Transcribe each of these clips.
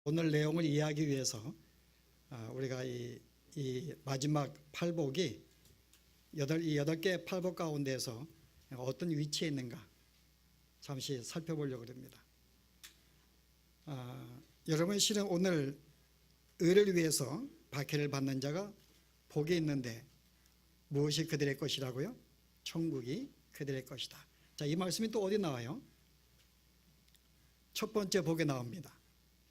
오늘 내용을 이해하기 위해서 우리가 이 마지막 팔복이 이 여덟 개의 팔복 가운데서 어떤 위치에 있는가 잠시 살펴보려고 합니다. 여러분, 실은 오늘 의를 위해서 박해를 받는 자가 복이 있는데 무엇이 그들의 것이라고요? 천국이 그들의 것이다. 자, 이 말씀이 또 어디 나와요? 첫 번째 복에 나옵니다.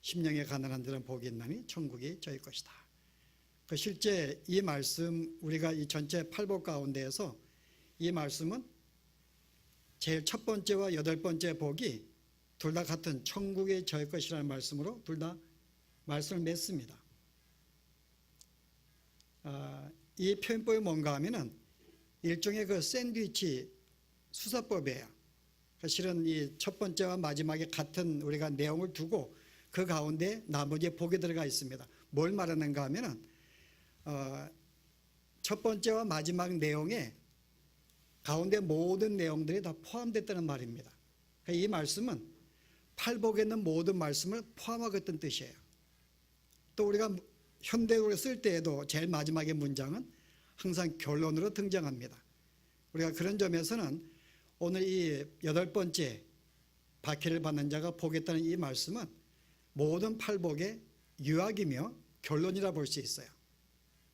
심령에 가난한 자는 복이 있나니 천국이 저희 것이다. 실제 이 말씀, 우리가 이 전체 팔복 가운데에서 이 말씀은 제일 첫 번째와 여덟 번째 복이 둘 다 같은 천국이 저희 것이라는 말씀으로 둘 다 말씀을 맺습니다. 이 표현법이 뭔가 하면은 일종의 그 샌드위치 수사법이에요. 실은 이 첫 번째와 마지막에 같은 우리가 내용을 두고 그 가운데 나머지 복이 들어가 있습니다. 뭘 말하는가 하면은 첫 번째와 마지막 내용에 가운데 모든 내용들이 다 포함됐다는 말입니다. 이 말씀은 팔복에 있는 모든 말씀을 포함하겠다는 뜻이에요. 또 우리가 현대어로 쓸 때에도 제일 마지막의 문장은 항상 결론으로 등장합니다. 우리가 그런 점에서는 오늘 이 여덟 번째 박해를 받는 자가 복이 있다는 이 말씀은 모든 팔복의 유학이며 결론이라 볼 수 있어요.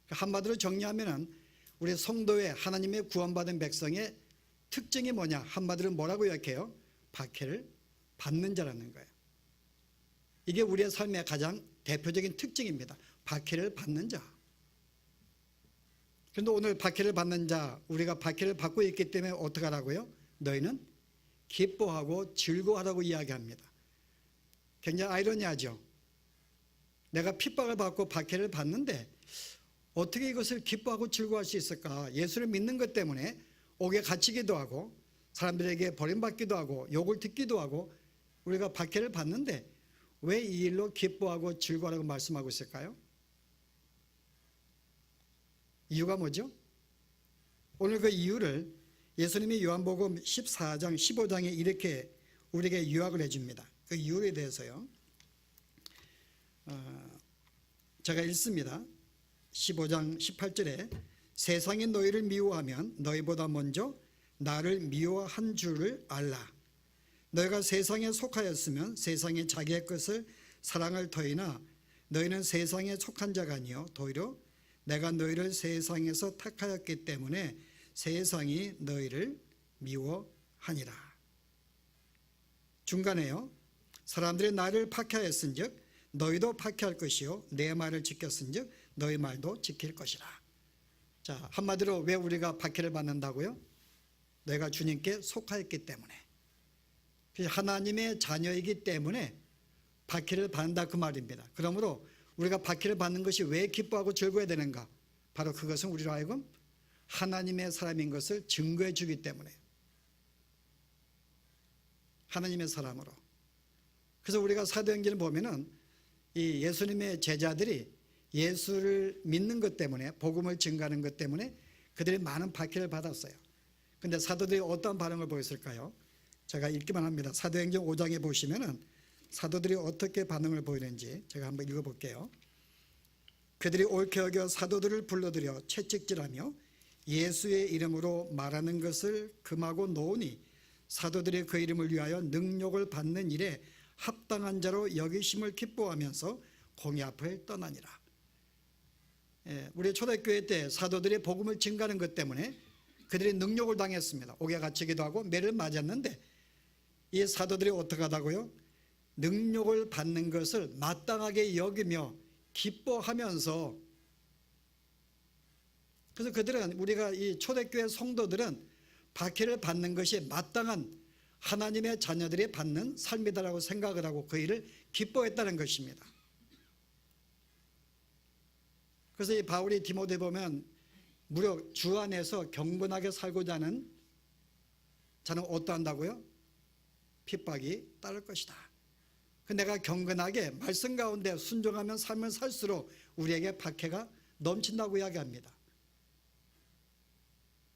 한마디로 정리하면은 우리 성도의 하나님의 구원받은 백성의 특징이 뭐냐? 한마디로 뭐라고 요약해요? 박해를 받는 자라는 거예요. 이게 우리의 삶의 가장 대표적인 특징입니다. 박해를 받는 자. 그런데 오늘 박해를 받는 자, 우리가 박해를 받고 있기 때문에 어떻게 하라고요? 너희는 기뻐하고 즐거워하라고 이야기합니다. 굉장히 아이러니하죠. 내가 핍박을 받고 박해를 받는데 어떻게 이것을 기뻐하고 즐거워할 수 있을까? 예수를 믿는 것 때문에 옥에 갇히기도 하고 사람들에게 버림받기도 하고 욕을 듣기도 하고 우리가 박해를 받는데 왜 이 일로 기뻐하고 즐거워하라고 말씀하고 있을까요? 이유가 뭐죠? 오늘 그 이유를 예수님이 요한복음 14장 15장에 이렇게 우리에게 요약을 해줍니다. 그 이유에 대해서요. 제가 읽습니다. 15장 18절에 세상이 너희를 미워하면 너희보다 먼저 나를 미워한 줄을 알라. 너희가 세상에 속하였으면 세상이 자기의 것을 사랑을 터이나 너희는 세상에 속한 자가 아니요 도리어 내가 너희를 세상에서 택하였기 때문에 세상이 너희를 미워하니라. 중간에요. 사람들이 나를 박해하였은즉 너희도 박해할 것이요 내 말을 지켰은즉 너희 말도 지킬 것이라. 자, 한마디로 왜 우리가 박해를 받는다고요? 내가 주님께 속하였기 때문에, 하나님의 자녀이기 때문에 박해를 받는다 그 말입니다. 그러므로 우리가 박해를 받는 것이 왜 기뻐하고 즐거워야 되는가? 바로 그것은 우리로 하여금 하나님의 사람인 것을 증거해 주기 때문에, 하나님의 사람으로. 그래서 우리가 사도행전을 보면은 이 예수님의 제자들이 예수를 믿는 것 때문에, 복음을 증거하는 것 때문에 그들이 많은 박해를 받았어요. 그런데 사도들이 어떤 반응을 보였을까요? 제가 읽기만 합니다. 사도행전 5장에 보시면은 사도들이 어떻게 반응을 보이는지 제가 한번 읽어볼게요. 그들이 옳게 여겨 사도들을 불러들여 채찍질하며 예수의 이름으로 말하는 것을 금하고 놓으니 사도들이 그 이름을 위하여 능욕을 받는 일에 합당한 자로 여기심을 기뻐하면서 공의 앞을 떠나니라. 우리 초대교회 때 사도들이 복음을 증거하는 것 때문에 그들이 능욕을 당했습니다. 옥에 갇히기도 하고 매를 맞았는데 이 사도들이 어떻게 하다고요? 능욕을 받는 것을 마땅하게 여기며 기뻐하면서, 그래서 그들은, 우리가 이 초대교회 성도들은 박해를 받는 것이 마땅한 하나님의 자녀들이 받는 삶이다라고 생각을 하고 그 일을 기뻐했다는 것입니다. 그래서 이 바울이 디모데에 보면 무려 주 안에서 경건하게 살고자 하는 자는 어떠한다고요? 핍박이 따를 것이다. 내가 경건하게 말씀 가운데 순종하면 삶을 살수록 우리에게 박해가 넘친다고 이야기합니다.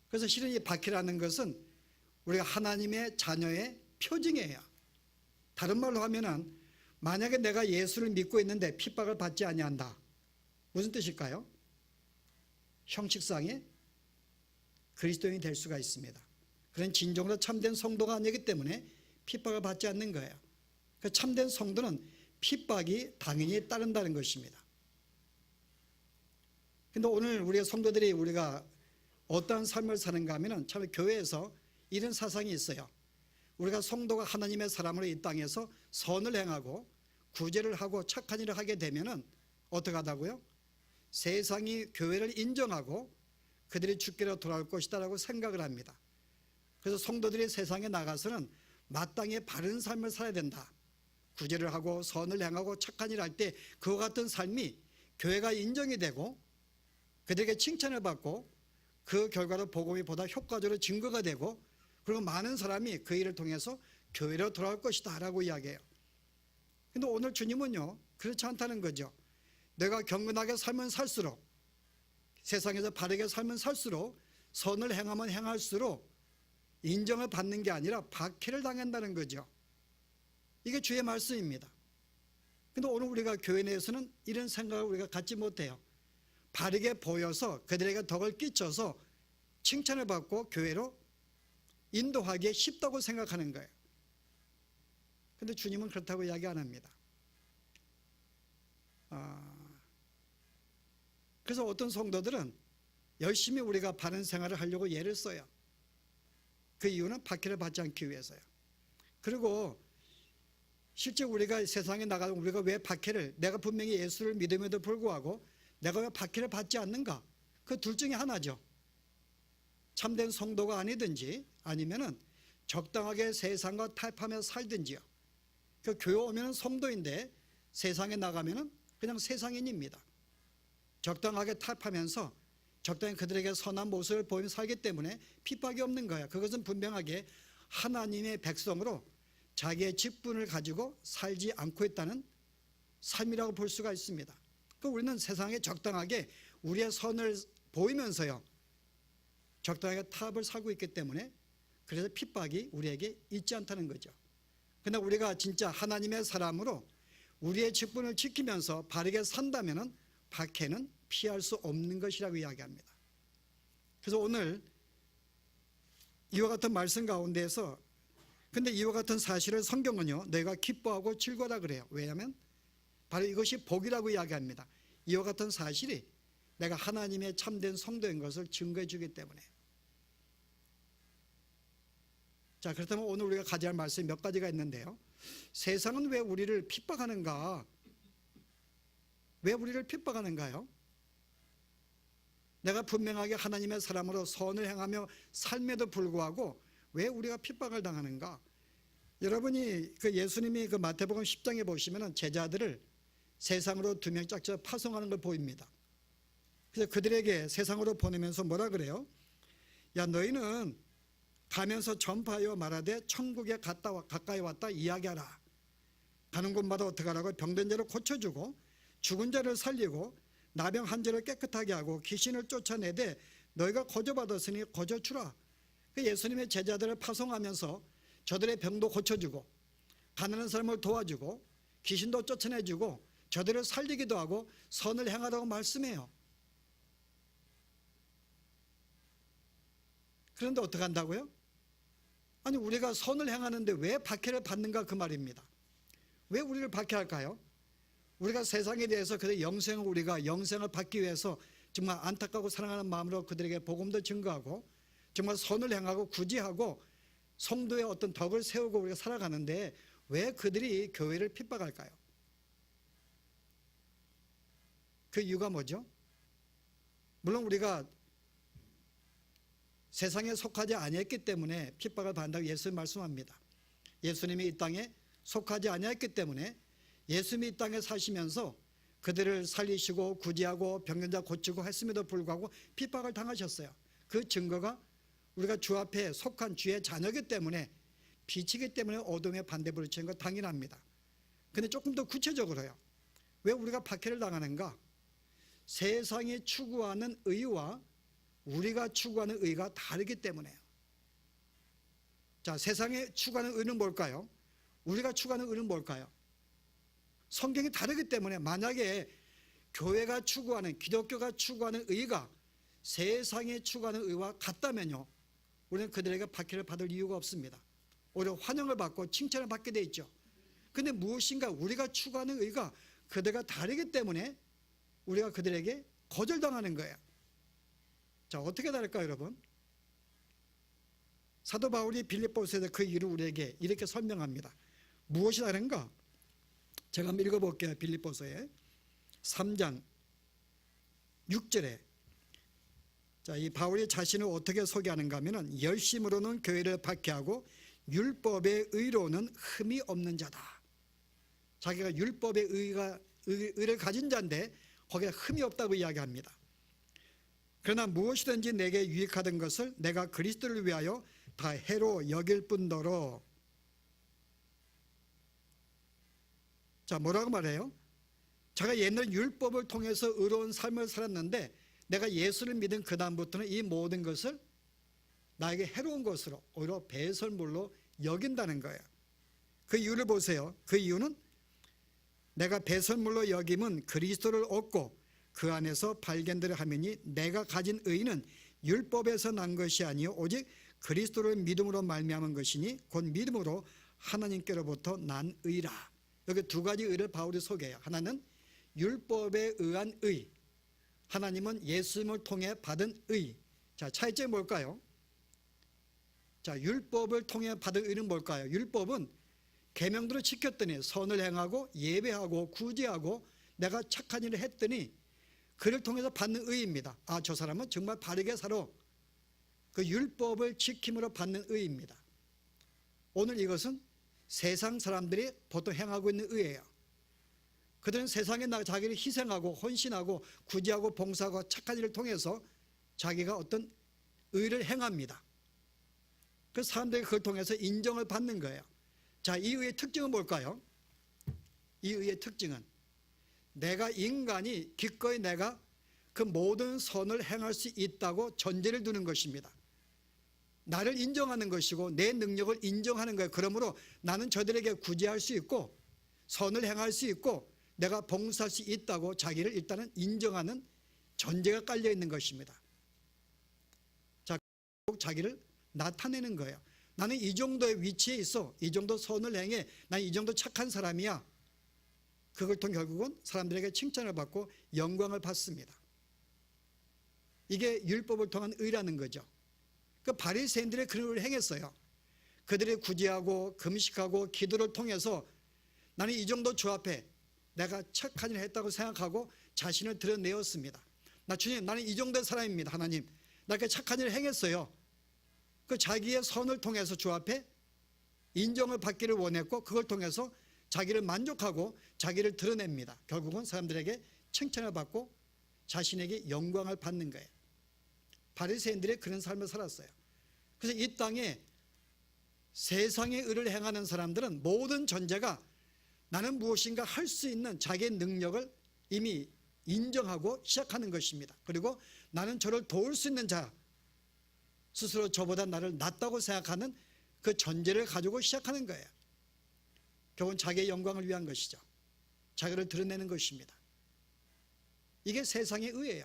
그래서 실은 이 박해라는 것은 우리가 하나님의 자녀의 표징이에요. 다른 말로 하면은 만약에 내가 예수를 믿고 있는데 핍박을 받지 아니한다. 무슨 뜻일까요? 형식상의 그리스도인이 될 수가 있습니다. 그런 진정으로 참된 성도가 아니기 때문에 핍박을 받지 않는 거예요. 그 참된 성도는 핍박이 당연히 따른다는 것입니다. 근데 오늘 우리가 성도들이 우리가 어떠한 삶을 사는가 하면은 참 교회에서 이런 사상이 있어요. 우리가 성도가 하나님의 사람으로 이 땅에서 선을 행하고 구제를 하고 착한 일을 하게 되면은 어떻게 하다고요? 세상이 교회를 인정하고 그들이 주께로 돌아올 것이다라고 생각을 합니다. 그래서 성도들이 세상에 나가서는 마땅히 바른 삶을 살아야 된다. 구제를 하고 선을 행하고 착한 일을 할 때 그와 같은 삶이 교회가 인정이 되고 그들에게 칭찬을 받고 그 결과로 복음이 보다 효과적으로 증거가 되고 그리고 많은 사람이 그 일을 통해서 교회로 돌아올 것이다 라고 이야기해요. 근데 오늘 주님은요 그렇지 않다는 거죠. 내가 경건하게 살면 살수록 세상에서 바르게 살면 살수록 선을 행하면 행할수록 인정을 받는 게 아니라 박해를 당한다는 거죠. 이게 주의 말씀입니다. 근데 오늘 우리가 교회 내에서는 이런 생각을 우리가 갖지 못해요. 바르게 보여서 그들에게 덕을 끼쳐서 칭찬을 받고 교회로 인도하기에 쉽다고 생각하는 거예요. 근데 주님은 그렇다고 이야기 안 합니다. 그래서 어떤 성도들은 열심히 우리가 바른 생활을 하려고 애를 써요. 그 이유는 박해를 받지 않기 위해서요. 그리고 실제 우리가 세상에 나가서 우리가 왜 박해를, 내가 분명히 예수를 믿음에도 불구하고 내가 왜 박해를 받지 않는가? 그 둘 중에 하나죠. 참된 성도가 아니든지 아니면은 적당하게 세상과 타협하며 살든지요. 그 교회 오면은 성도인데 세상에 나가면은 그냥 세상인입니다. 적당하게 타협하면서 적당히 그들에게 선한 모습을 보이며 살기 때문에 핍박이 없는 거예요. 그것은 분명하게 하나님의 백성으로 자기의 직분을 가지고 살지 않고 있다는 삶이라고 볼 수가 있습니다. 그 우리는 세상에 적당하게 우리의 선을 보이면서요 적당하게 타협을 살고 있기 때문에 그래서 핍박이 우리에게 있지 않다는 거죠. 그러나 우리가 진짜 하나님의 사람으로 우리의 직분을 지키면서 바르게 산다면은 박해는 피할 수 없는 것이라고 이야기합니다. 그래서 오늘 이와 같은 말씀 가운데에서 근데 이와 같은 사실을 성경은요 내가 기뻐하고 즐거워라 그래요. 왜냐하면 바로 이것이 복이라고 이야기합니다. 이와 같은 사실이 내가 하나님의 참된 성도인 것을 증거해 주기 때문에. 자, 그렇다면 오늘 우리가 가져야 할 말씀이 몇 가지가 있는데요. 세상은 왜 우리를 핍박하는가? 왜 우리를 핍박하는가요? 내가 분명하게 하나님의 사람으로 선을 행하며 삶에도 불구하고 왜 우리가 핍박을 당하는가? 여러분이 그 예수님이 그 마태복음 10장에 보시면은 제자들을 세상으로 2명짝지 파송하는 걸 보입니다. 그래서 그들에게 세상으로 보내면서 뭐라 그래요? 야, 너희는 가면서 전파하여 말하되 천국에 가까이 왔다 이야기하라. 가는 곳마다 어떻게 하라고? 병든 자를 고쳐주고 죽은 자를 살리고 나병 환자를 깨끗하게 하고 귀신을 쫓아내되 너희가 거저받았으니 거저주라. 그 예수님의 제자들을 파송하면서 저들의 병도 고쳐주고 가난한 사람을 도와주고 귀신도 쫓아내주고 저들을 살리기도 하고 선을 행하라고 말씀해요. 그런데 어떻게 한다고요? 아니 우리가 선을 행하는데 왜 박해를 받는가 그 말입니다. 왜 우리를 박해할까요? 우리가 세상에 대해서 그들의 우리가 영생을 받기 위해서 정말 안타깝고 사랑하는 마음으로 그들에게 복음도 증거하고 정말 선을 행하고 구제하고 성도의 어떤 덕을 세우고 우리가 살아가는데 왜 그들이 교회를 핍박할까요? 그 이유가 뭐죠? 물론 우리가 세상에 속하지 아니했기 때문에 핍박을 받는다고 예수님 말씀합니다. 예수님이 이 땅에 속하지 아니했기 때문에 예수님이 이 땅에 사시면서 그들을 살리시고 구제하고 병든자 고치고 했음에도 불구하고 핍박을 당하셨어요. 그 증거가 우리가 주 앞에 속한 주의 자녀이기 때문에 빛이기 때문에 어둠에 반대 부딪히는 건 당연합니다. 그런데 조금 더 구체적으로요. 왜 우리가 박해를 당하는가? 세상이 추구하는 의와 우리가 추구하는 의가 다르기 때문에요. 자, 세상에 추구하는 의는 뭘까요? 우리가 추구하는 의는 뭘까요? 성경이 다르기 때문에 만약에 교회가 추구하는, 기독교가 추구하는 의가 세상에 추구하는 의와 같다면요, 우리는 그들에게 박해를 받을 이유가 없습니다. 오히려 환영을 받고 칭찬을 받게 돼 있죠. 근데 무엇인가 우리가 추구하는 의가 그들과 다르기 때문에 우리가 그들에게 거절당하는 거예요. 자, 어떻게 다를까요, 여러분? 사도 바울이 빌립보서에서 그 이유를 우리에게 이렇게 설명합니다. 무엇이 다른가? 제가 한번 읽어볼게요. 빌립보서에 3장 6절에, 자, 이 바울이 자신을 어떻게 소개하는가 하면은 열심으로는 교회를 박해하고 율법의 의로는 흠이 없는 자다. 자기가 율법의 의를 가진 자인데 거기에 흠이 없다고 이야기합니다. 그러나 무엇이든지 내게 유익하던 것을 내가 그리스도를 위하여 다 해로 여길 뿐더러, 자, 뭐라고 말해요? 제가 옛날 율법을 통해서 의로운 삶을 살았는데 내가 예수를 믿은 그 다음부터는 이 모든 것을 나에게 해로운 것으로, 오히려 배설물로 여긴다는 거예요. 그 이유를 보세요. 그 이유는 내가 배설물로 여김은 그리스도를 얻고 그 안에서 발견들을 하매니 내가 가진 의는 율법에서 난 것이 아니요 오직 그리스도를 믿음으로 말미암은 것이니 곧 믿음으로 하나님께로부터 난 의라. 여기 두 가지 의를 바울이 소개해요. 하나는 율법에 의한 의, 하나님은 예수님을 통해 받은 의. 자, 차이점이 뭘까요? 자, 율법을 통해 받은 의는 뭘까요? 율법은 계명들을 지켰더니 선을 행하고 예배하고 구제하고 내가 착한 일을 했더니 그를 통해서 받는 의입니다. 아, 저 사람은 정말 바르게 살아. 그 율법을 지킴으로 받는 의입니다. 오늘 이것은 세상 사람들이 보통 행하고 있는 의예요. 그들은 세상에 나가 자기를 희생하고 헌신하고 구제하고 봉사하고 착한 일을 통해서 자기가 어떤 의를 행합니다. 그 사람들이 그걸 통해서 인정을 받는 거예요. 자, 이 의의 특징은 뭘까요? 이 의의 특징은 내가 인간이 기꺼이 내가 그 모든 선을 행할 수 있다고 전제를 두는 것입니다. 나를 인정하는 것이고 내 능력을 인정하는 거예요. 그러므로 나는 저들에게 구제할 수 있고 선을 행할 수 있고 내가 봉사할 수 있다고 자기를 일단은 인정하는 전제가 깔려 있는 것입니다. 자, 자기를 나타내는 거예요. 나는 이 정도의 위치에 있어. 이 정도 선을 행해. 난 이 정도 착한 사람이야. 그걸 통해 결국은 사람들에게 칭찬을 받고 영광을 받습니다. 이게 율법을 통한 의라는 거죠. 그 바리새인들이 그런 걸 행했어요. 그들이 구제하고 금식하고 기도를 통해서 나는 이 정도 주 앞에 내가 착한 일을 했다고 생각하고 자신을 드러내었습니다. 나 주님, 나는 이 정도의 사람입니다. 하나님, 나 이렇게 착한 일을 행했어요. 그 자기의 선을 통해서 주 앞에 인정을 받기를 원했고 그걸 통해서 자기를 만족하고 자기를 드러냅니다. 결국은 사람들에게 칭찬을 받고 자신에게 영광을 받는 거예요. 바리새인들이 그런 삶을 살았어요. 그래서 이 땅에 세상의 의를 행하는 사람들은 모든 전제가 나는 무엇인가 할 수 있는 자기의 능력을 이미 인정하고 시작하는 것입니다. 그리고 나는 저를 도울 수 있는 자, 스스로 저보다 나를 낫다고 생각하는 그 전제를 가지고 시작하는 거예요. 결국은 자기의 영광을 위한 것이죠. 자기를 드러내는 것입니다. 이게 세상의 의예요.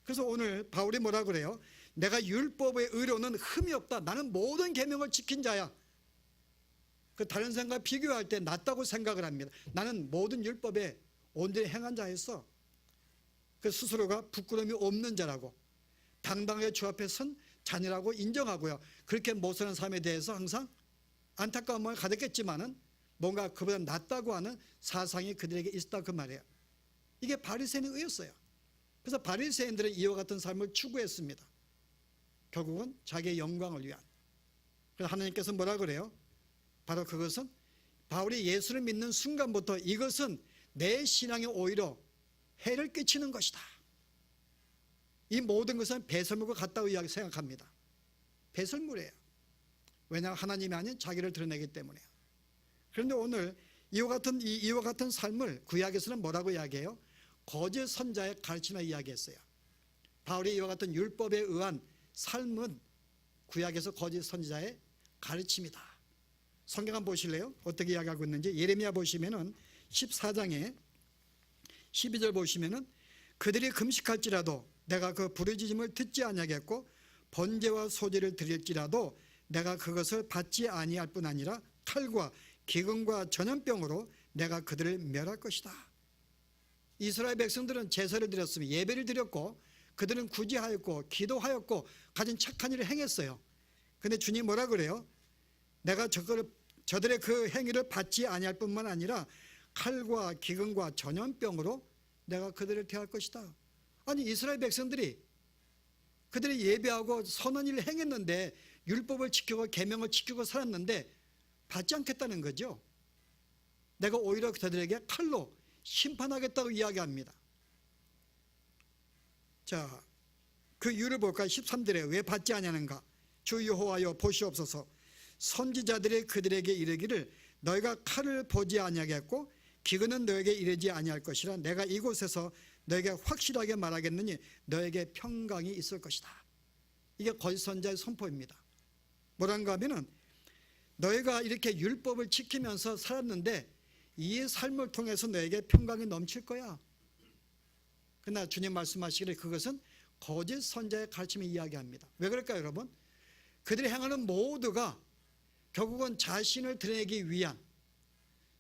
그래서 오늘 바울이 뭐라 그래요? 내가 율법의 의로는 흠이 없다. 나는 모든 계명을 지킨 자야. 그 다른 사람과 비교할 때 낫다고 생각을 합니다. 나는 모든 율법에 온전히 행한 자였어. 그 스스로가 부끄러움이 없는 자라고 당당하게 주 앞에 선 자녀라고 인정하고요. 그렇게 못 사는 사람에 대해서 항상 안타까운 마음을 가졌겠지만은 뭔가 그보다 낫다고 하는 사상이 그들에게 있었다 그 말이에요. 이게 바리새인의 의였어요. 그래서 바리새인들은 이와 같은 삶을 추구했습니다. 결국은 자기의 영광을 위한. 그래서 하나님께서 뭐라 그래요? 바로 그것은 바울이 예수를 믿는 순간부터 이것은 내 신앙에 오히려 해를 끼치는 것이다. 이 모든 것은 배설물과 같다고 생각합니다. 배설물이에요. 왜냐하면 하나님이 아닌 자기를 드러내기 때문에요. 그런데 오늘 이와 같은 삶을 구약에서는 뭐라고 이야기해요? 거짓 선자의 가르침을 이야기했어요. 바울이 이와 같은 율법에 의한 삶은 구약에서 거짓 선지자의 가르침이다. 성경 한번 보실래요? 어떻게 이야기하고 있는지. 예레미야 보시면은 14장에 12절 보시면은 그들이 금식할지라도 내가 그 부르짖음을 듣지 아니하겠고 번제와 소제를 드릴지라도 내가 그것을 받지 아니할 뿐 아니라 칼과 기근과 전염병으로 내가 그들을 멸할 것이다. 이스라엘 백성들은 제사를 드렸으며 예배를 드렸고 그들은 구제하였고 기도하였고 가진 착한 일을 행했어요. 그런데 주님 뭐라 그래요? 내가 저들의 그 행위를 받지 아니할 뿐만 아니라 칼과 기근과 전염병으로 내가 그들을 대할 것이다. 아니 이스라엘 백성들이 그들이 예배하고 선한 일을 행했는데 율법을 지키고 계명을 지키고 살았는데 받지 않겠다는 거죠. 내가 오히려 그들에게 칼로 심판하겠다고 이야기합니다. 자, 그 이유를 볼까요? 13절에 왜 받지 아니하는가? 주 여호와여 보시옵소서. 선지자들이 그들에게 이르기를 너희가 칼을 보지 아니하겠고 기근은 너에게 이르지 아니할 것이라 내가 이곳에서 너에게 확실하게 말하겠느니 너에게 평강이 있을 것이다. 이게 거짓 선지자의 선포입니다. 뭐란가 하면은 너희가 이렇게 율법을 지키면서 살았는데 이 삶을 통해서 너에게 평강이 넘칠 거야. 그러나 주님 말씀하시기를 그것은 거짓 선지자의 가르침을 이야기합니다. 왜 그럴까요, 여러분? 그들이 행하는 모두가 결국은 자신을 드러내기 위한,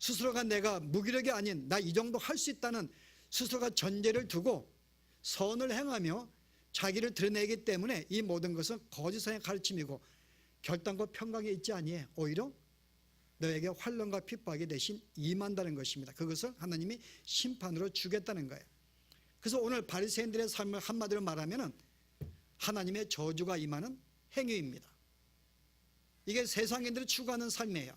스스로가 내가 무기력이 아닌 나 이 정도 할 수 있다는 스스로가 전제를 두고 선을 행하며 자기를 드러내기 때문에 이 모든 것은 거짓의 가르침이고 결단과 평강에 있지 아니해 오히려 너에게 환난과 핍박이 대신 임한다는 것입니다. 그것을 하나님이 심판으로 주겠다는 거예요. 그래서 오늘 바리새인들의 삶을 한마디로 말하면 하나님의 저주가 임하는 행위입니다. 이게 세상인들이 추구하는 삶이에요.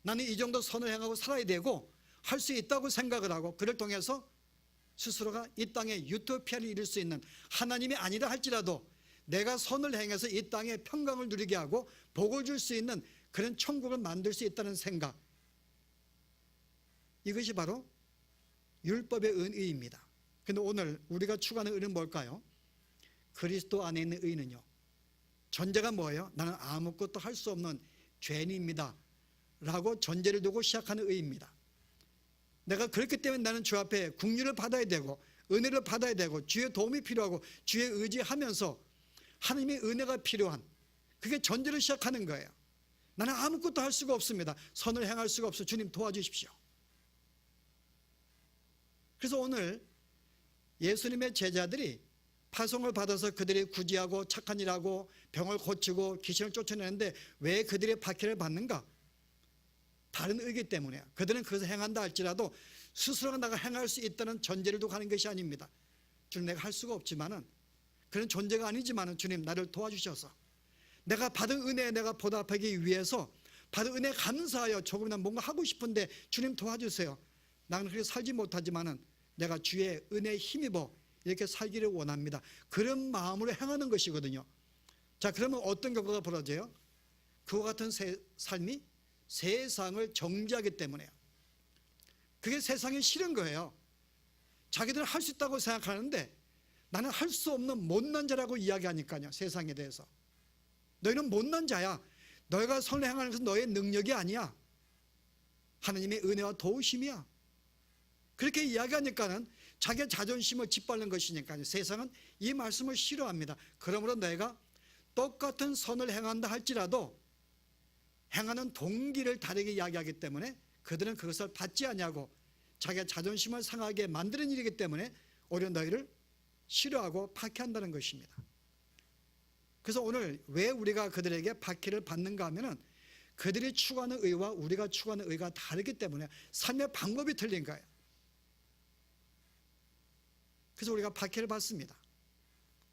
나는 이 정도 선을 행하고 살아야 되고 할 수 있다고 생각을 하고 그를 통해서 스스로가 이 땅에 유토피아를 이룰 수 있는, 하나님이 아니라 할지라도 내가 선을 행해서 이 땅에 평강을 누리게 하고 복을 줄 수 있는 그런 천국을 만들 수 있다는 생각, 이것이 바로 율법의 의입니다. 그런데 오늘 우리가 추구하는 의는 뭘까요? 그리스도 안에 있는 의는요, 전제가 뭐예요? 나는 아무것도 할 수 없는 죄인입니다 라고 전제를 두고 시작하는 의입니다. 내가 그렇기 때문에 나는 주 앞에 긍휼을 받아야 되고 은혜를 받아야 되고 주의 도움이 필요하고 주의 의지하면서 하나님의 은혜가 필요한, 그게 전제를 시작하는 거예요. 나는 아무것도 할 수가 없습니다. 선을 행할 수가 없어. 주님 도와주십시오. 그래서 오늘 예수님의 제자들이 파송을 받아서 그들이 구제하고 착한 일하고 병을 고치고 귀신을 쫓아내는데 왜 그들의 박해를 받는가? 다른 의기 때문에. 그들은 그것을 행한다 할지라도 스스로가 내가 행할 수 있다는 전제를 두고 하는 것이 아닙니다. 주님, 내가 할 수가 없지만은, 그런 존재가 아니지만은 주님 나를 도와주셔서 내가 받은 은혜에 내가 보답하기 위해서 받은 은혜에 감사하여 조금이나 뭔가 하고 싶은데 주님 도와주세요. 나는 그렇게 살지 못하지만은 내가 주의 은혜에 힘입어 이렇게 살기를 원합니다. 그런 마음으로 행하는 것이거든요. 자, 그러면 어떤 결과가 벌어져요? 그와 같은 삶이 세상을 정죄하기 때문에요. 그게 세상이 싫은 거예요. 자기들은 할 수 있다고 생각하는데 나는 할 수 없는 못난 자라고 이야기하니까요. 세상에 대해서 너희는 못난 자야. 너희가 선을 행하는 것은 너의 능력이 아니야. 하나님의 은혜와 도우심이야. 그렇게 이야기하니까는 자기의 자존심을 짓밟는 것이니까요. 세상은 이 말씀을 싫어합니다. 그러므로 내가 똑같은 선을 행한다 할지라도 행하는 동기를 다르게 이야기하기 때문에 그들은 그것을 받지 아니하고 자기의 자존심을 상하게 만드는 일이기 때문에 오히려 너희를 싫어하고 박해한다는 것입니다. 그래서 오늘 왜 우리가 그들에게 박해를 받는가 하면은 그들이 추구하는 의와 우리가 추구하는 의가 다르기 때문에 삶의 방법이 틀린 거예요. 그래서 우리가 박해를 받습니다.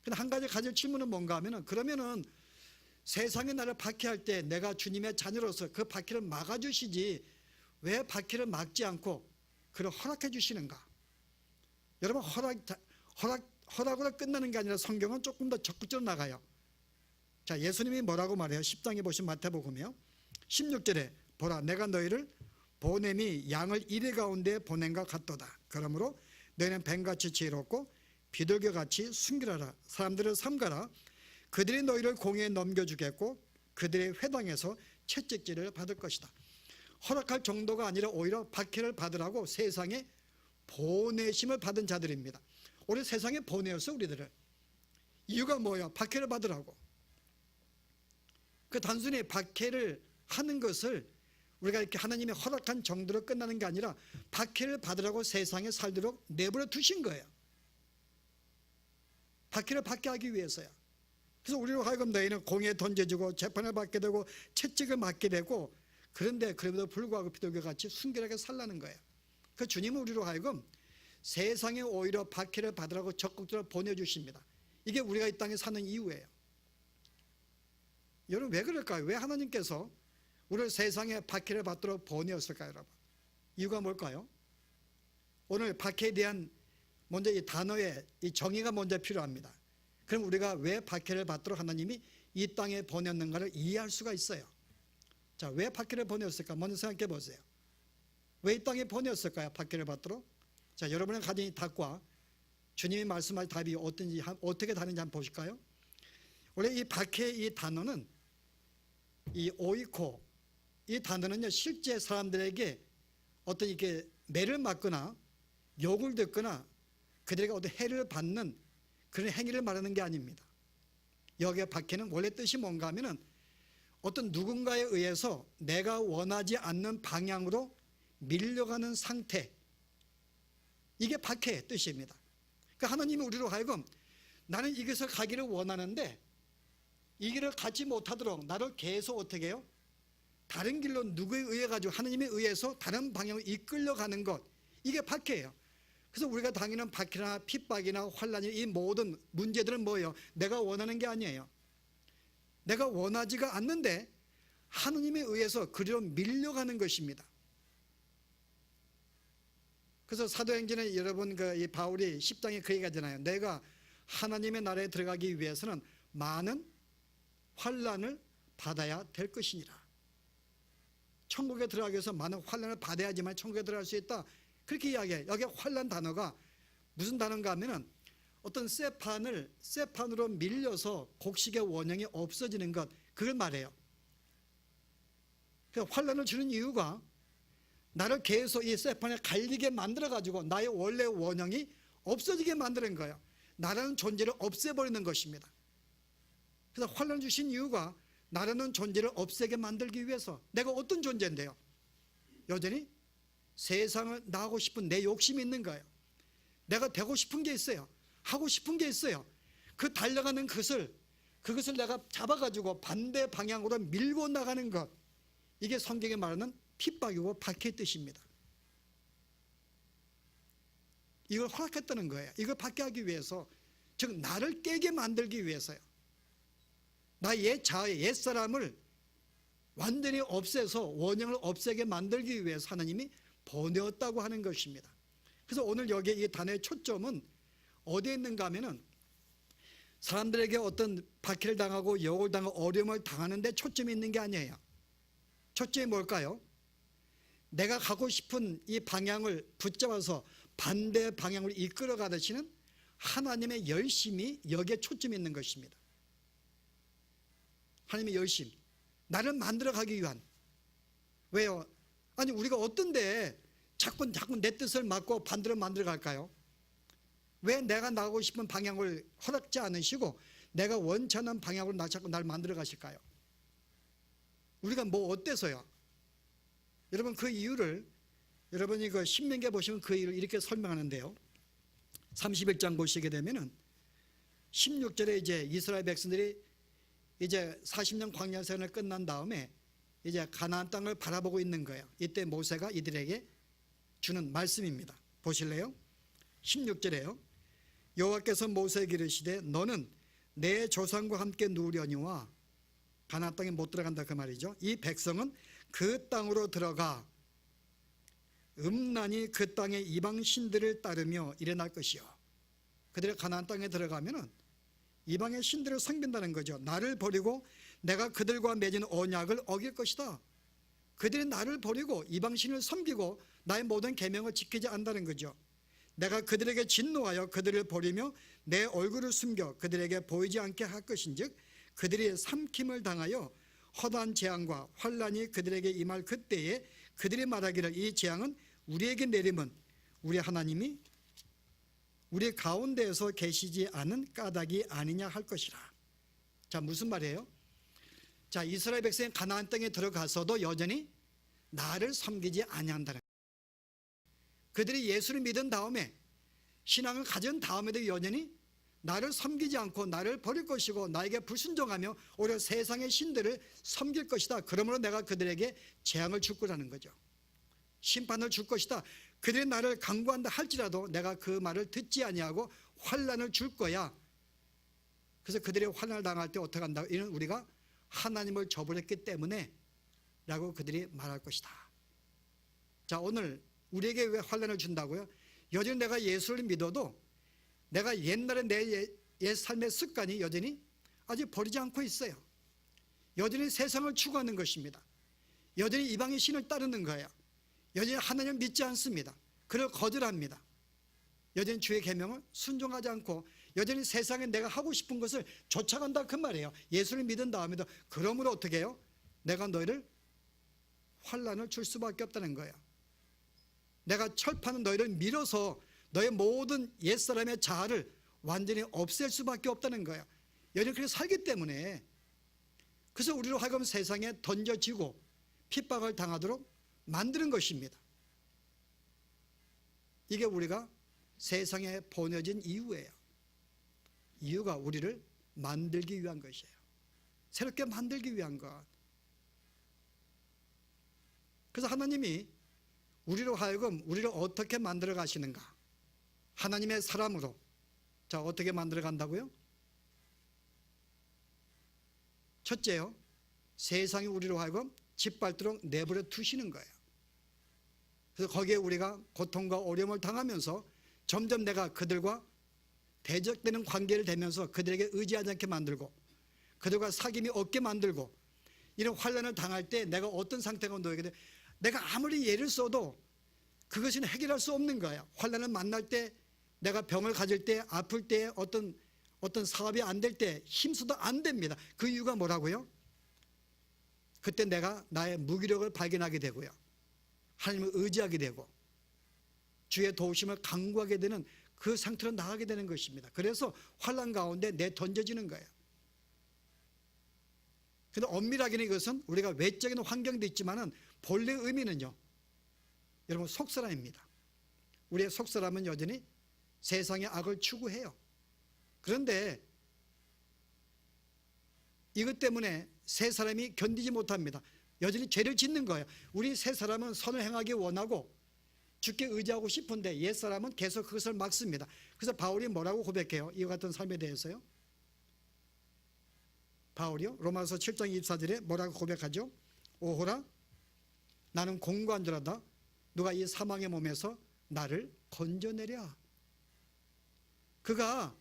근데 한 가지 가질 질문은 뭔가 하면은, 그러면은 세상이 나를 박해할 때 내가 주님의 자녀로서 그 박해를 막아주시지 왜 박해를 막지 않고 그를 허락해 주시는가? 여러분, 허락으로 끝나는 게 아니라 성경은 조금 더 적극적으로 나가요. 자, 예수님이 뭐라고 말해요? 10장에 보시면 마태복음이요 16절에 보라, 내가 너희를 보냄이 양을 이리 가운데 보냄과 같도다. 그러므로 너희는 뱀같이 지혜롭고 비둘기같이 순결하라. 사람들을 삼가라. 그들이 너희를 공회에 넘겨주겠고 그들의 회당에서 채찍질을 받을 것이다. 허락할 정도가 아니라 오히려 박해를 받으라고 세상에 보내심을 받은 자들입니다. 우리 세상에 보내었어 우리들을. 이유가 뭐예요? 박해를 받으라고. 그 단순히 박해를 하는 것을 우리가 이렇게 하나님의 허락한 정도로 끝나는 게 아니라 박해를 받으라고 세상에 살도록 내버려 두신 거예요. 박해를 받게 하기 위해서야. 그래서 우리로 하여금 너희는 공에 던져지고 재판을 받게 되고 채찍을 맞게 되고, 그런데 그럼에도 불구하고 비둘기 같이 순결하게 살라는 거예요. 그 주님은 우리로 하여금 세상에 오히려 박해를 받으라고 적극적으로 보내주십니다. 이게 우리가 이 땅에 사는 이유예요. 여러분 왜 그럴까요? 왜 하나님께서 우리를 세상에 박해를 받도록 보내었을까요, 여러분? 이유가 뭘까요? 오늘 박해에 대한 먼저 이 단어의 이 정의가 먼저 필요합니다. 그럼 우리가 왜 박해를 받도록 하나님이 이 땅에 보냈는가를 이해할 수가 있어요. 자, 왜 박해를 보냈을까? 먼저 생각해 보세요. 왜 이 땅에 보냈을까요? 박해를 받도록? 자, 여러분의 가진 이 답과 주님이 말씀할 답이 어떻게 다른지 한번 보실까요? 원래 이 박해 이 단어는 이 오이코, 이 단어는요 실제 사람들에게 어떤 이렇게 매를 맞거나 욕을 듣거나 그들에게 어떤 해를 받는 그런 행위를 말하는 게 아닙니다. 여기에 박해는 원래 뜻이 뭔가 하면은 어떤 누군가에 의해서 내가 원하지 않는 방향으로 밀려가는 상태, 이게 박해의 뜻입니다. 그러니까 하나님이 우리로 하여금 나는 이 길을 가기를 원하는데 이 길을 가지 못하도록 나를 계속 어떻게 해요? 다른 길로 누구에 의해 가지고 하나님에 의해서 다른 방향으로 이끌려가는 것, 이게 박해예요. 그래서 우리가 당하는 박해나 핍박이나 환난이 이 모든 문제들은 뭐예요? 내가 원하는 게 아니에요. 내가 원하지가 않는데 하나님에 의해서 그리로 밀려가는 것입니다. 그래서 사도행전에 여러분 이 바울이 10장에 그 얘기하잖아요. 내가 하나님의 나라에 들어가기 위해서는 많은 환난을 받아야 될 것이니라. 천국에 들어가기 위해서 많은 환난을 받아야지만 천국에 들어갈 수 있다. 그렇게 이야기해요. 여기 환난 단어가 무슨 단어인가 하면은 어떤 쇠판으로 밀려서 곡식의 원형이 없어지는 것, 그걸 말해요. 그러니까 환난을 주는 이유가 나를 계속 이 쇠판에 갈리게 만들어 가지고 나의 원래 원형이 없어지게 만드는 거예요. 나라는 존재를 없애버리는 것입니다. 그래서 환난을 주신 이유가 나라는 존재를 없애게 만들기 위해서. 내가 어떤 존재인데요? 여전히 세상을 나가고 싶은 내 욕심이 있는 거예요. 내가 되고 싶은 게 있어요. 하고 싶은 게 있어요. 그 달려가는 그것을 내가 잡아가지고 반대 방향으로 밀고 나가는 것, 이게 성경에 말하는 핍박이고 박해의 뜻입니다. 이걸 허락했다는 거예요. 이걸 받게 하기 위해서, 즉 나를 깨게 만들기 위해서요. 나의 옛 자아의 옛사람을 완전히 없애서 원형을 없애게 만들기 위해서 하나님이 보내었다고 하는 것입니다. 그래서 오늘 여기에 이 단어의 초점은 어디에 있는가 하면은 사람들에게 어떤 박해를 당하고 욕을 당하고 어려움을 당하는 데 초점이 있는 게 아니에요. 초점이 뭘까요? 내가 가고 싶은 이 방향을 붙잡아서 반대 방향으로 이끌어 가시는 하나님의 열심이 여기에 초점이 있는 것입니다. 하나님의 열심, 나를 만들어 가기 위한. 왜요? 아니 우리가 어떤데 자꾸 내 뜻을 막고 반대로 만들어 갈까요? 왜 내가 나가고 싶은 방향을 허락지 않으시고 내가 원치 않는 방향으로 자꾸 날 만들어 가실까요? 우리가 뭐 어때서요? 여러분 그 이유를, 여러분이 그 신명기에 보시면 그 이유를 이렇게 설명하는데요. 31장 보시게 되면은 16절에 이제 이스라엘 백성들이 이제 40년 광야 생활을 끝난 다음에 이제 가나안 땅을 바라보고 있는 거예요. 이때 모세가 이들에게 주는 말씀입니다. 보실래요? 16절에요. 여호와께서 모세에게 이르시되 너는 내 조상과 함께 누우려니와 가나안 땅에 못 들어간다 그 말이죠. 이 백성은 그 땅으로 들어가 음란히 그 땅의 이방 신들을 따르며 일어날 것이요. 그들이 가나안 땅에 들어가면은 이방의 신들을 섬긴다는 거죠. 나를 버리고 내가 그들과 맺은 언약을 어길 것이다. 그들이 나를 버리고 이방신을 섬기고 나의 모든 계명을 지키지 않는다는 거죠. 내가 그들에게 진노하여 그들을 버리며 내 얼굴을 숨겨 그들에게 보이지 않게 할 것인즉 그들이 삼킴을 당하여 허다한 재앙과 환난이 그들에게 임할 그때에 그들이 말하기를 이 재앙은 우리에게 내림은 우리 하나님이 우리 가운데에서 계시지 않은 까닭이 아니냐 할 것이라. 자, 무슨 말이에요? 자, 이스라엘 백성이 가나안 땅에 들어가서도 여전히 나를 섬기지 아니한다는 거예요. 그들이 예수를 믿은 다음에 신앙을 가진 다음에도 여전히 나를 섬기지 않고 나를 버릴 것이고 나에게 불순종하며 오히려 세상의 신들을 섬길 것이다. 그러므로 내가 그들에게 재앙을 줄 거라는 거죠. 심판을 줄 것이다. 그들이 나를 강구한다 할지라도 내가 그 말을 듣지 아니하고 환난을 줄 거야. 그래서 그들이 환난을 당할 때 어떻게 한다고? 이는 우리가 하나님을 저버렸기 때문에 라고 그들이 말할 것이다. 자, 오늘 우리에게 왜 환난을 준다고요? 여전히 내가 예수를 믿어도 내가 옛날에 내 옛 삶의 습관이 여전히 아직 버리지 않고 있어요. 여전히 세상을 추구하는 것입니다. 여전히 이방의 신을 따르는 거예요. 여전히 하나님을 믿지 않습니다. 그를 거절합니다. 여전히 주의 계명을 순종하지 않고 여전히 세상에 내가 하고 싶은 것을 쫓아간다 그 말이에요. 예수를 믿은 다음에도 그러므로 어떻게 해요? 내가 너희를 환난을 줄 수밖에 없다는 거예요. 내가 철파는 너희를 밀어서 너의 모든 옛사람의 자아를 완전히 없앨 수밖에 없다는 거예요. 여전히 그렇게 살기 때문에. 그래서 우리로 하여금 세상에 던져지고 핍박을 당하도록 만드는 것입니다. 이게 우리가 세상에 보내진 이유예요. 이유가 우리를 만들기 위한 것이에요. 새롭게 만들기 위한 것. 그래서 하나님이 우리로 하여금 우리를 어떻게 만들어 가시는가? 하나님의 사람으로. 자, 어떻게 만들어 간다고요? 첫째요, 세상이 우리로 하여금 짓밟도록 내버려 두시는 거예요. 그래서 거기에 우리가 고통과 어려움을 당하면서 점점 내가 그들과 대적되는 관계를 대면서 그들에게 의지하지 않게 만들고 그들과 사귐이 없게 만들고 이런 환난을 당할 때 내가 어떤 상태가 놓이게 돼? 내가 아무리 예를 써도 그것은 해결할 수 없는 거예요. 환난을 만날 때 내가 병을 가질 때 아플 때 어떤 사업이 안 될 때 힘써도 안 됩니다. 그 이유가 뭐라고요? 그때 내가 나의 무기력을 발견하게 되고요. 하나님을 의지하게 되고 주의 도우심을 간구하게 되는 그 상태로 나가게 되는 것입니다. 그래서 환난 가운데 내던져지는 거예요. 그런데 엄밀하게는 이것은 우리가 외적인 환경도 있지만은 본래 의미는요, 여러분 속사람입니다. 우리의 속사람은 여전히 세상의 악을 추구해요. 그런데 이것 때문에 새 사람이 견디지 못합니다. 여전히 죄를 짓는 거예요. 우리 새 사람은 선을 행하기 원하고 주께 의지하고 싶은데 옛 사람은 계속 그것을 막습니다. 그래서 바울이 뭐라고 고백해요? 이와 같은 삶에 대해서요. 바울이요, 로마서 7장 24절에 뭐라고 고백하죠? 오호라 나는 공고한 자라다. 누가 이 사망의 몸에서 나를 건져내랴. 그가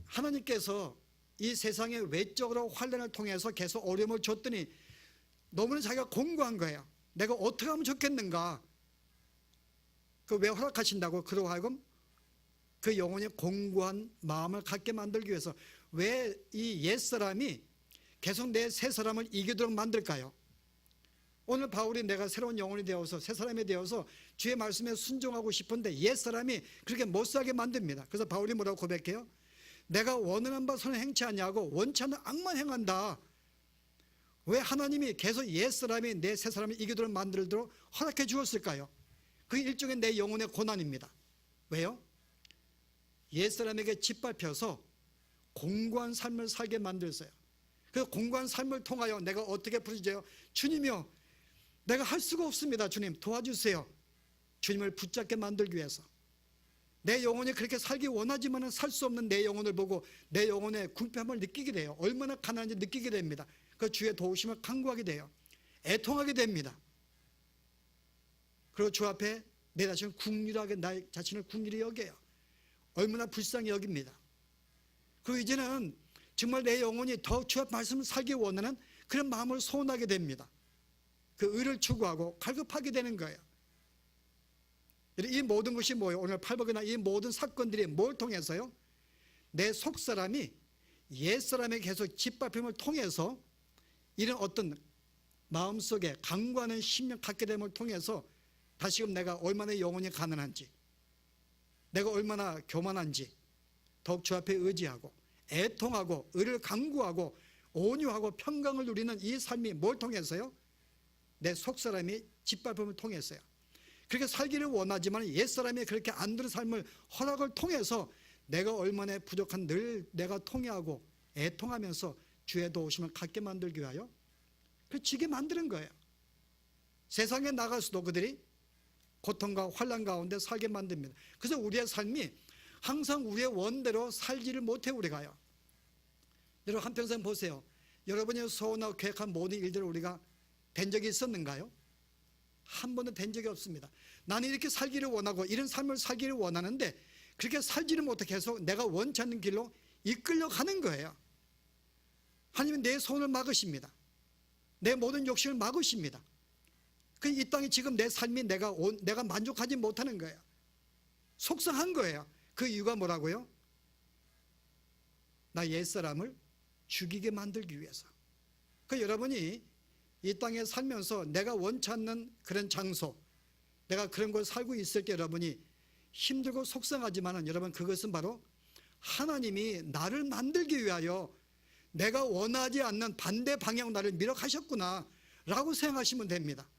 하나님께서 이 세상에 외적으로 환난을 통해서 계속 어려움을 줬더니 너무나 자기가 공고한 거예요. 내가 어떻게 하면 좋겠는가. 그 왜 허락하신다고? 그러고 하여금 그 영혼의 공고한 마음을 갖게 만들기 위해서. 왜 이 옛사람이 계속 내 새 사람을 이기도록 만들까요? 오늘 바울이 내가 새로운 영혼이 되어서 새 사람이 되어서 주의 말씀에 순종하고 싶은데 옛사람이 그렇게 못살게 만듭니다. 그래서 바울이 뭐라고 고백해요? 내가 원하는 바 선을 행치 아니하고 원치 않는 악만 행한다. 왜 하나님이 계속 옛사람이 내 새 사람을 이기도록 만들도록 허락해 주었을까요? 그 일종의 내 영혼의 고난입니다. 왜요? 옛사람에게 짓밟혀서 공고한 삶을 살게 만들었어요. 그 공고한 삶을 통하여 내가 어떻게 부르짖어요? 주님이여, 내가 할 수가 없습니다. 주님 도와주세요. 주님을 붙잡게 만들기 위해서. 내 영혼이 그렇게 살기 원하지만 살 수 없는 내 영혼을 보고 내 영혼의 궁핍함을 느끼게 돼요. 얼마나 가난한지 느끼게 됩니다. 그 주의 도우심을 간구하게 돼요. 애통하게 됩니다. 그리고 주 앞에 내 자신을 국률하게, 나 자신을 국률히 여겨요. 얼마나 불쌍히 여깁니다. 그리고 이제는 정말 내 영혼이 더 주의 말씀을 살기 원하는 그런 마음을 소원하게 됩니다. 그 의를 추구하고 갈급하게 되는 거예요. 이 모든 것이 뭐예요? 오늘 팔복이나 이 모든 사건들이 뭘 통해서요? 내 속사람이 옛사람에게 계속 짓밟힘을 통해서 이런 어떤 마음속에 강구하는 심령 갖게 됨을 통해서 다시금 내가 얼마나 영혼이 가난한지, 내가 얼마나 교만한지 더욱 주 앞에 의지하고 애통하고 의를 강구하고 온유하고 평강을 누리는 이 삶이 뭘 통해서요? 내 속사람이 짓밟음을 통해서요. 그렇게 살기를 원하지만 옛사람이 그렇게 안 되는 삶을 허락을 통해서 내가 얼마나 부족한 늘 내가 통회하고 애통하면서 주의 도우심을 갖게 만들기 위하여 그 지게 만드는 거예요. 세상에 나가서도 그들이 고통과 환난 가운데 살게 만듭니다. 그래서 우리의 삶이 항상 우리의 원대로 살지를 못해 우리가요. 여러분 한평생 보세요. 여러분이 소원하고 계획한 모든 일들을 우리가 된 적이 있었는가요? 한 번도 된 적이 없습니다. 나는 이렇게 살기를 원하고 이런 삶을 살기를 원하는데 그렇게 살지를 못해 계속 내가 원치 않는 길로 이끌려 가는 거예요. 하나님은 내 소원을 막으십니다. 내 모든 욕심을 막으십니다. 이 땅에 지금 내 삶이 내가 만족하지 못하는 거예요. 속상한 거예요. 그 이유가 뭐라고요? 나 옛사람을 죽이게 만들기 위해서. 여러분이 이 땅에 살면서 내가 원치 않는 그런 장소, 내가 그런 곳 살고 있을 때 여러분이 힘들고 속상하지만 여러분 그것은 바로 하나님이 나를 만들기 위하여 내가 원하지 않는 반대 방향으로 나를 밀어가셨구나 라고 생각하시면 됩니다.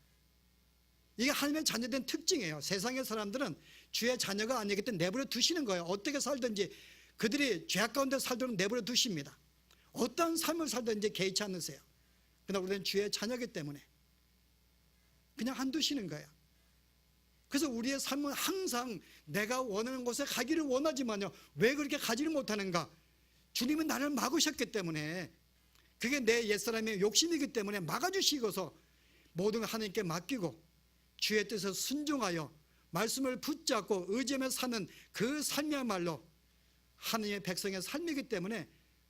이게 하나님의 자녀된 특징이에요. 세상의 사람들은 주의 자녀가 아니기 때문에 내버려 두시는 거예요. 어떻게 살든지 그들이 죄악 가운데 살도록 내버려 두십니다. 어떤 삶을 살든지 개의치 않으세요. 그러나 우리는 주의 자녀이기 때문에 그냥 안 두시는 거예요. 그래서 우리의 삶은 항상 내가 원하는 곳에 가기를 원하지만요, 왜 그렇게 가지를 못하는가? 주님은 나를 막으셨기 때문에, 그게 내 옛사람의 욕심이기 때문에 막아주시고서 모든 걸 하나님께 맡기고 주의 뜻에 순종하여 말씀을 붙잡고 의지하며 사는 그 삶이야말로 하나님의 백성의 삶이기 때문에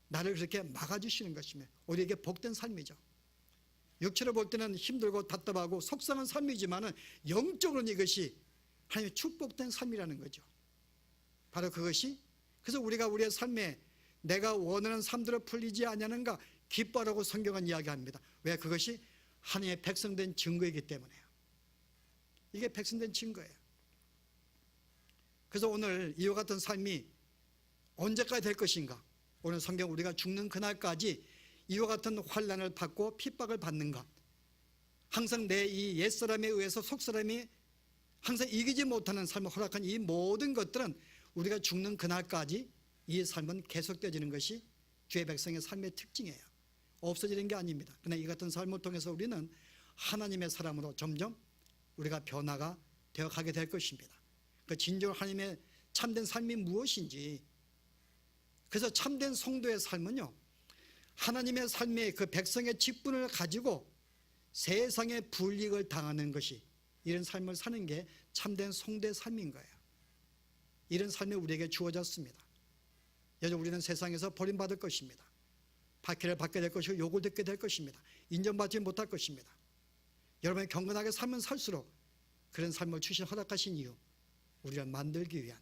나를 그렇게 막아주시는 것이며 우리에게 복된 삶이죠. 육체로 볼 때는 힘들고 답답하고 속상한 삶이지만 영적으로는 이것이 하나님의 축복된 삶이라는 거죠. 바로 그것이, 그래서 우리가 우리의 삶에 내가 원하는 삶대로 풀리지 않냐는가 기뻐하라고 성경은 이야기합니다. 왜? 그것이 하나님의 백성된 증거이기 때문에요. 이게 백성된 증거예요. 그래서 오늘 이와 같은 삶이 언제까지 될 것인가? 오늘 성경 우리가 죽는 그날까지 이와 같은 환난을 받고 핍박을 받는 것, 항상 내 이 옛사람에 의해서 속사람이 항상 이기지 못하는 삶을 허락한 이 모든 것들은 우리가 죽는 그날까지 이 삶은 계속되어지는 것이 주의 백성의 삶의 특징이에요. 없어지는 게 아닙니다. 그러나 이 같은 삶을 통해서 우리는 하나님의 사람으로 점점 우리가 변화가 되어 가게 될 것입니다. 그 진정 하나님의 참된 삶이 무엇인지, 그래서 참된 성도의 삶은요, 하나님의 삶의 그 백성의 직분을 가지고 세상에 불이익을 당하는 것이, 이런 삶을 사는 게 참된 성도의 삶인 거예요. 이런 삶이 우리에게 주어졌습니다. 여전히 우리는 세상에서 버림받을 것입니다. 박해를 받게 될 것이고 욕을 듣게 될 것입니다. 인정받지 못할 것입니다. 여러분이 경건하게 살면 살수록 그런 삶을 주신 허락하신 이유, 우리를 만들기 위한,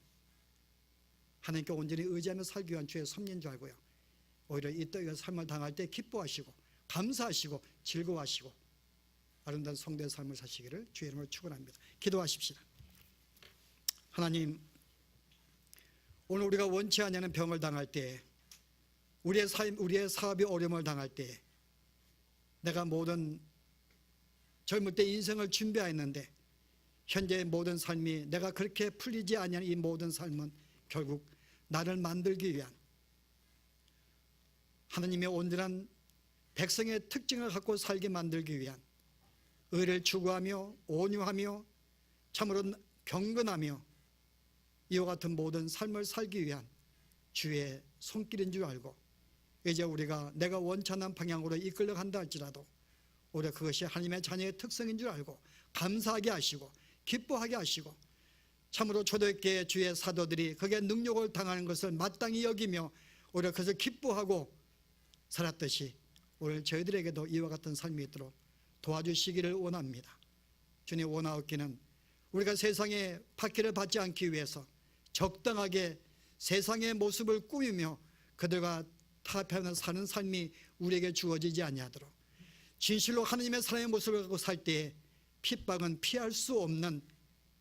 하나님께 온전히 의지하며 살기 위한 주의 섭리인 줄 알고요, 오히려 이 땅의 삶을 당할 때 기뻐하시고 감사하시고 즐거워하시고 아름다운 성도의 삶을 사시기를 주의 이름으로 축원합니다. 기도하십시다. 하나님, 오늘 우리가 원치 않는 병을 당할 때, 우리의 사업이 어려움을 당할 때, 내가 모든 젊을 때 인생을 준비하였는데 현재의 모든 삶이 내가 그렇게 풀리지 않는 이 모든 삶은 결국 나를 만들기 위한, 하나님의 온전한 백성의 특징을 갖고 살게 만들기 위한, 의를 추구하며 온유하며 참으로 경건하며 이와 같은 모든 삶을 살기 위한 주의 손길인 줄 알고, 이제 우리가 내가 원치 않는 방향으로 이끌려 간다 할지라도 오히려 그것이 하나님의 자녀의 특성인 줄 알고 감사하게 하시고 기뻐하게 하시고, 참으로 초대교회 주의 사도들이 거기에 능력을 당하는 것을 마땅히 여기며 오히려 그것을 기뻐하고 살았듯이 오늘 저희들에게도 이와 같은 삶이 있도록 도와주시기를 원합니다. 주님, 원하옵기는 우리가 세상의 박해를 받지 않기 위해서 적당하게 세상의 모습을 꾸미며 그들과 타협하며 사는 삶이 우리에게 주어지지 아니하도록, 진실로 하나님의 사랑의 모습을 갖고 살 때에 핍박은 피할 수 없는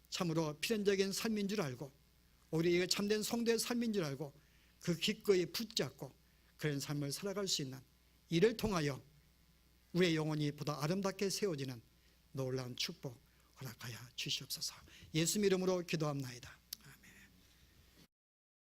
참으로 필연적인 삶인 줄 알고, 우리에게 참된 성도의 삶인 줄 알고 그 기꺼이 붙잡고 그런 삶을 살아갈 수 있는, 이를 통하여 우리의 영혼이 보다 아름답게 세워지는 놀라운 축복 허락하여 주시옵소서. 예수 이름으로 기도합나이다.